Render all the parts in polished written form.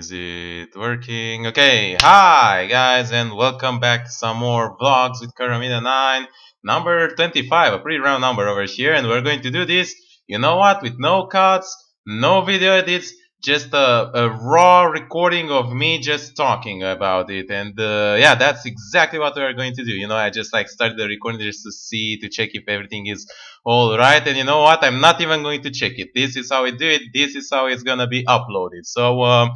Is it working? Okay, hi guys, and welcome back to some more vlogs with caramida9, number 25, a pretty round number over here, and we're going to do this, you know what, with no cuts, no video edits, just a raw recording of me just talking about it, and yeah, that's exactly what we're going to do. I just like started the recording just to see, to check if everything is all right, and you know what? I'm not even going to check it. This is how we do it. This is how it's gonna be uploaded. So,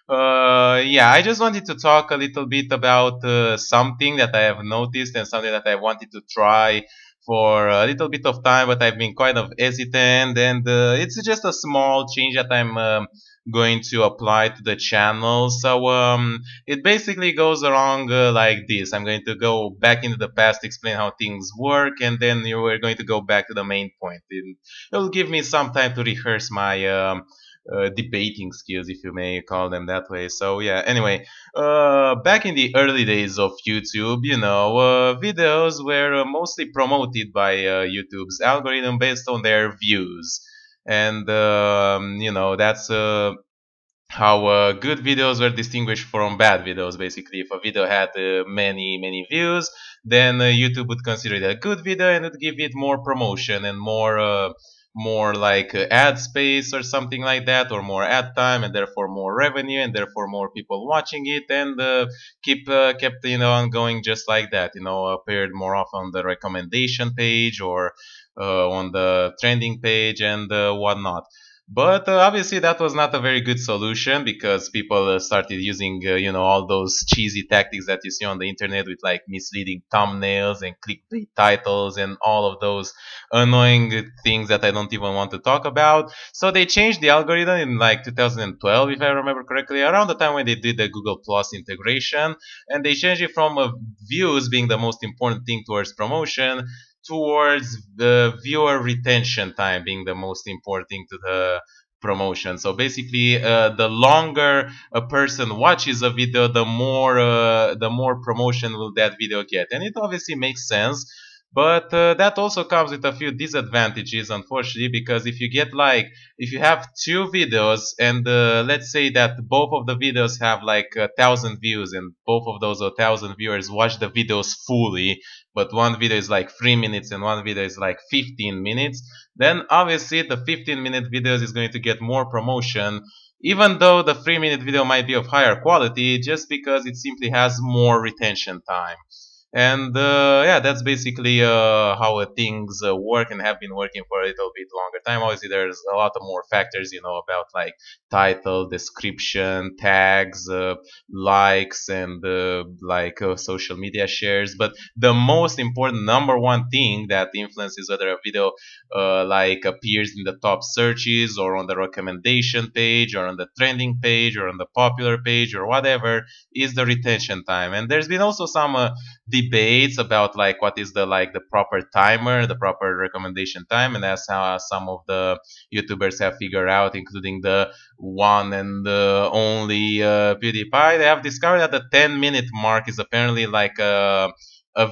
yeah, I just wanted to talk a little bit about something that I have noticed and something that I wanted to try for a little bit of time, but I've been kind of hesitant, and it's just a small change that I'm going to apply to the channel. So, it basically goes along like this. I'm going to go back into the past, explain how things work, and then we're going to go back to the main point. It'll give me some time to rehearse my debating skills, if you may call them that way. So yeah. Anyway, back in the early days of YouTube, videos were mostly promoted by YouTube's algorithm based on their views, and that's how good videos were distinguished from bad videos. Basically, if a video had many views, then YouTube would consider it a good video and would give it more promotion and more like ad space or something like that, or more ad time, and therefore more revenue, and therefore more people watching it, and kept on going just like that. Appeared more often on the recommendation page or on the trending page and whatnot. But obviously, that was not a very good solution, because people started using, all those cheesy tactics that you see on the internet with like misleading thumbnails and clickbait titles and all of those annoying things that I don't even want to talk about. So they changed the algorithm in like 2012, if I remember correctly, around the time when they did the Google Plus integration, and they changed it from views being the most important thing towards promotion towards the viewer retention time being the most important thing to the promotion. So basically, the longer a person watches a video, the more promotion will that video get, and it obviously makes sense. But that also comes with a few disadvantages, unfortunately, because if you have two videos, and let's say that both of the videos have like 1,000 views, and both of those 1,000 viewers watch the videos fully, but one video is like 3 minutes and one video is like 15 minutes, then obviously the 15-minute videos is going to get more promotion, even though the 3-minute video might be of higher quality, just because it simply has more retention time. And yeah, that's basically how things work and have been working for a little bit longer time. Obviously, there's a lot of more factors, about like title, description, tags, likes, and like social media shares. But the most important number one thing that influences whether a video like appears in the top searches or on the recommendation page or on the trending page or on the popular page or whatever is the retention time. And there's been also some debates about like what is the proper timer, the proper recommendation time, and that's how some of the YouTubers have figured out, including the one and the only PewDiePie. They have discovered that the 10-minute mark is apparently like a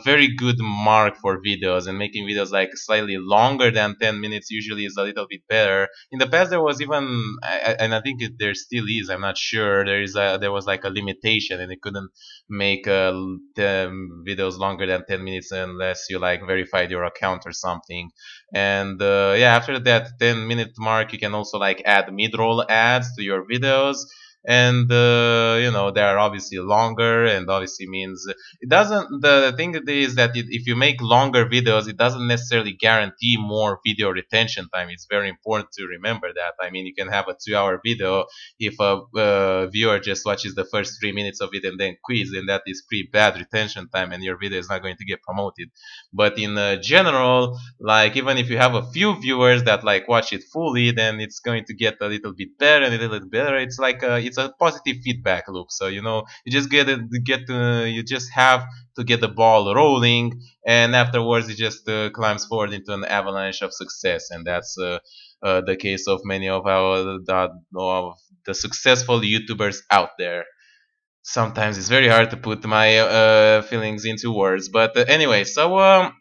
very good mark for videos, and making videos like slightly longer than 10 minutes usually is a little bit better. In the past, there was even, and I think there still is, I'm not sure, there was like a limitation, and it couldn't make videos longer than 10 minutes unless you like verified your account or something. And yeah, after that 10-minute mark, you can also like add mid-roll ads to your videos, and they are obviously longer, and obviously means it doesn't. The thing is that if you make longer videos, it doesn't necessarily guarantee more video retention time. It's very important to remember that. I mean, you can have a 2-hour video. If a viewer just watches the first 3 minutes of it and then quits, then that is pretty bad retention time, and your video is not going to get promoted. But in general, like even if you have a few viewers that like watch it fully, then it's going to get a little bit better and a little bit better. It's like it's a positive feedback loop. So you just you just have to get the ball rolling, and afterwards it just climbs forward into an avalanche of success. And that's the case of many of the successful YouTubers out there. Sometimes it's very hard to put my feelings into words, but anyway, so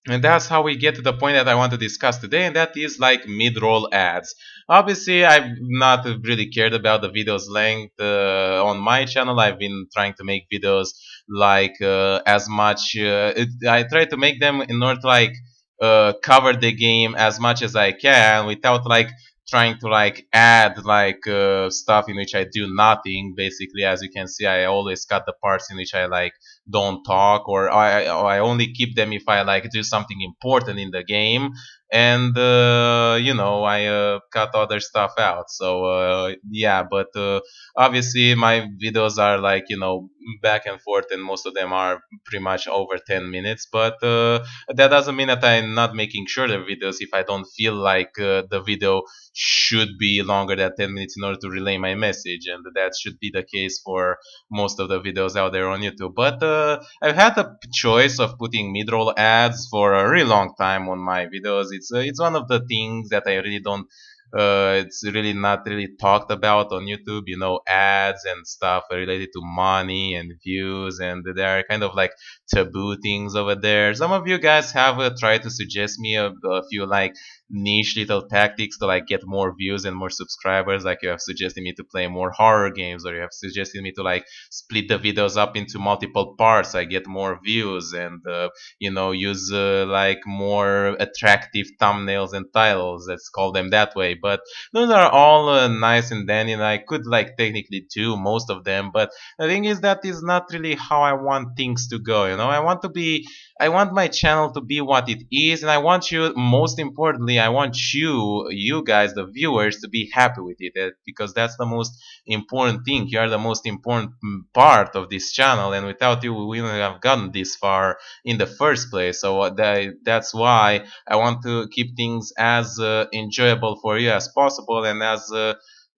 and that's how we get to the point that I want to discuss today, and that is like mid-roll ads. Obviously, I've not really cared about the video's length on my channel. I've been trying to make videos like as much. I try to make them in order to like cover the game as much as I can without like trying to like add like stuff in which I do nothing. Basically, as you can see, I always cut the parts in which I like don't talk, or I only keep them if I like do something important in the game, and I cut other stuff out. So yeah, but obviously my videos are like back and forth, and most of them are pretty much over 10 minutes. But that doesn't mean that I'm not making sure the videos if I don't feel like the video should be longer than 10 minutes in order to relay my message, and that should be the case for most of the videos out there on YouTube. But I've had the choice of putting mid-roll ads for a really long time on my videos. It's one of the things that I really don't. It's really not really talked about on YouTube. Ads and stuff related to money and views, and there are kind of like taboo things over there. Some of you guys have tried to suggest me a few like niche little tactics to like get more views and more subscribers. Like you have suggested me to play more horror games, or you have suggested me to like split the videos up into multiple parts. I get more views, and use like more attractive thumbnails and titles. Let's call them that way. But those are all nice and dandy, and I could like technically do most of them. But the thing is that is not really how I want things to go. I want my channel to be what it is, and I want you, most importantly, I want you guys, the viewers, to be happy with it, because that's the most important thing. You are the most important part of this channel, and without you, we wouldn't have gotten this far in the first place. So that's why I want to keep things as enjoyable for you as possible, and as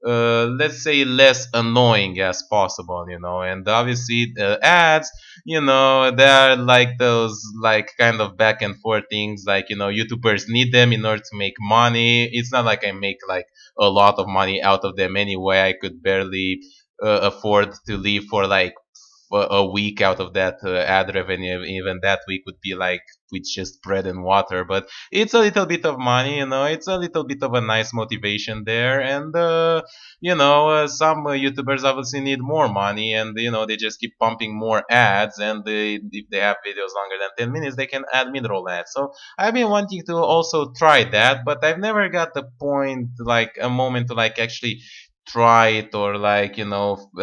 let's say less annoying as possible, and obviously ads, they're like those like kind of back and forth things, like YouTubers need them in order to make money. It's not like I make like a lot of money out of them anyway. I could barely afford to live for like a week out of that ad revenue. Even that week would be like with just bread and water, but it's a little bit of money, it's a little bit of a nice motivation there. And some YouTubers obviously need more money, and they just keep pumping more ads, and if they have videos longer than 10 minutes, they can add mid-roll ads. So I've been wanting to also try that, but I've never got the point, like a moment to like actually try it, or like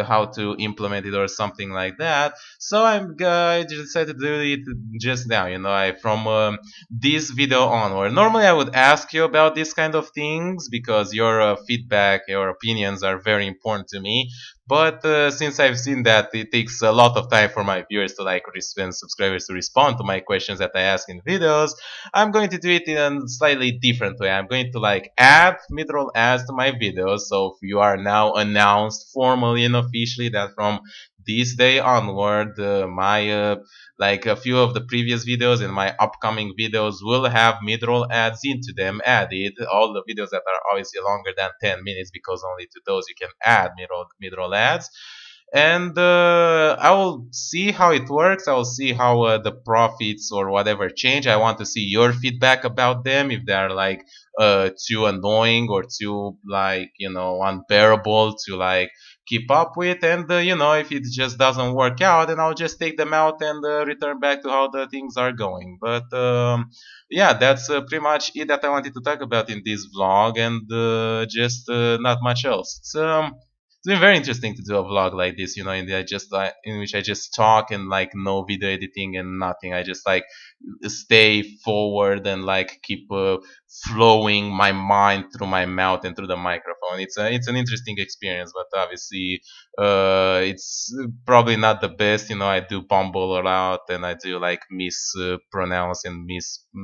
how to implement it or something like that. So I just decided to do it just now. I from this video onward. Normally I would ask you about these kind of things, because your feedback, your opinions are very important to me. But since I've seen that it takes a lot of time for my viewers to like and subscribers to respond to my questions that I ask in videos, I'm going to do it in a slightly different way. I'm going to like add mid-roll ads to my videos. So if you are now announced formally and officially that from this day onward, my like a few of the previous videos and my upcoming videos will have mid-roll ads into them added. All the videos that are obviously longer than 10 minutes, because only to those you can add mid-roll ads. And I will see how it works. I will see how the profits or whatever change. I want to see your feedback about them, if they're like too annoying or too like unbearable to like keep up with. And if it just doesn't work out, then I'll just take them out and return back to how the things are going. But yeah, that's pretty much it that I wanted to talk about in this vlog, and just not much else. It's been very interesting to do a vlog like this, in which I just talk and like no video editing and nothing. I just like stay forward and like keep flowing my mind through my mouth and through the microphone. It's an interesting experience, but obviously it's probably not the best. I do bumble a lot, and I do like mispronounce and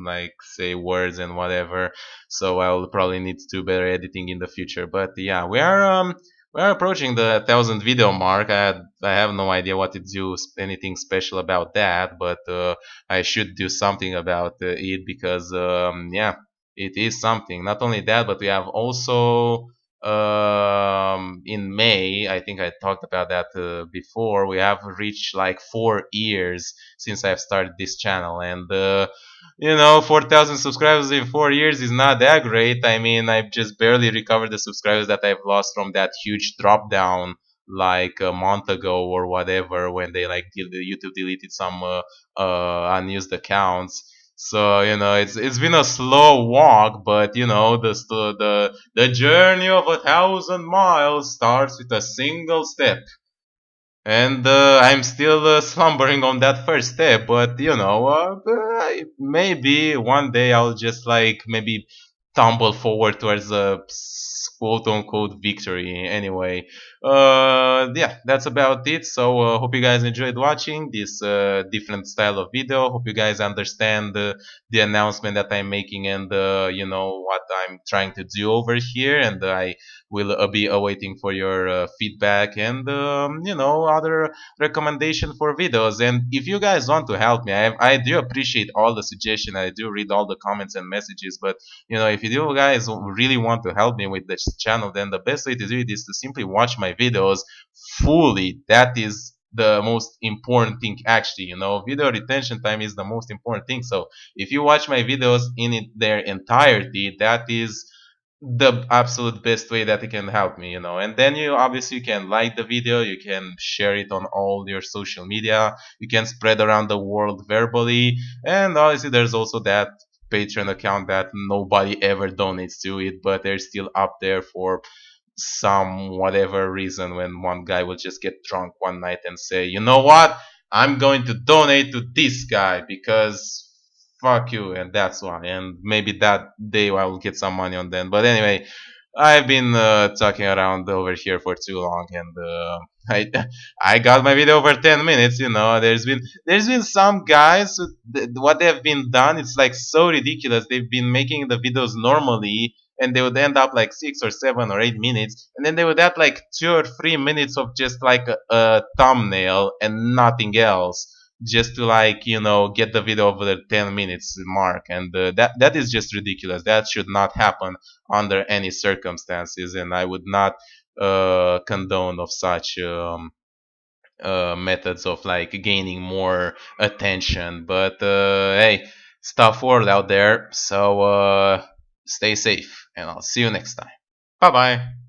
like say words and whatever. So I'll probably need to do better editing in the future. But yeah, we're approaching the 1,000 video mark. I have no idea what to do, anything special about that, but I should do something about it, because yeah, it is something. Not only that, but we have also in May, I think I talked about that before. We have reached like 4 years since I've started this channel, and 4,000 subscribers in 4 years is not that great. I mean, I've just barely recovered the subscribers that I've lost from that huge drop down like a month ago or whatever when they like YouTube deleted some unused accounts. So it's been a slow walk, but the journey of 1,000 miles starts with a single step. And I'm still slumbering on that first step, but maybe one day I'll just like maybe tumble forward towards a quote unquote victory. Anyway, yeah, that's about it. So hope you guys enjoyed watching this different style of video. Hope you guys understand the announcement that I'm making and what I'm trying to do over here, and I will be awaiting for your feedback and other recommendation for videos. And if you guys want to help me, I do appreciate all the suggestions. I do read all the comments and messages. But if you guys really want to help me with this channel, then the best way to do it is to simply watch my videos fully. That is the most important thing actually. Video retention time is the most important thing. So if you watch my videos in their entirety, that is the absolute best way that it can help me. And then you obviously can like the video, you can share it on all your social media, you can spread around the world verbally, and obviously there's also that Patreon account that nobody ever donates to it, but they're still up there for some whatever reason, when one guy will just get drunk one night and say, you know what, I'm going to donate to this guy because fuck you, and that's why. And maybe that day I will get some money on them. But anyway, I've been talking around over here for too long, and I I got my video over 10 minutes. There's been some guys what they've been done. It's like so ridiculous. They've been making the videos normally, and they would end up like 6 or 7 or 8 minutes, and then they would add like 2 or 3 minutes of just like a thumbnail and nothing else, just to like get the video over the 10 minutes mark. And that is just ridiculous. That should not happen under any circumstances, and I would not condone of such methods of like gaining more attention. But hey, it's tough world out there, so stay safe, and I'll see you next time. Bye bye.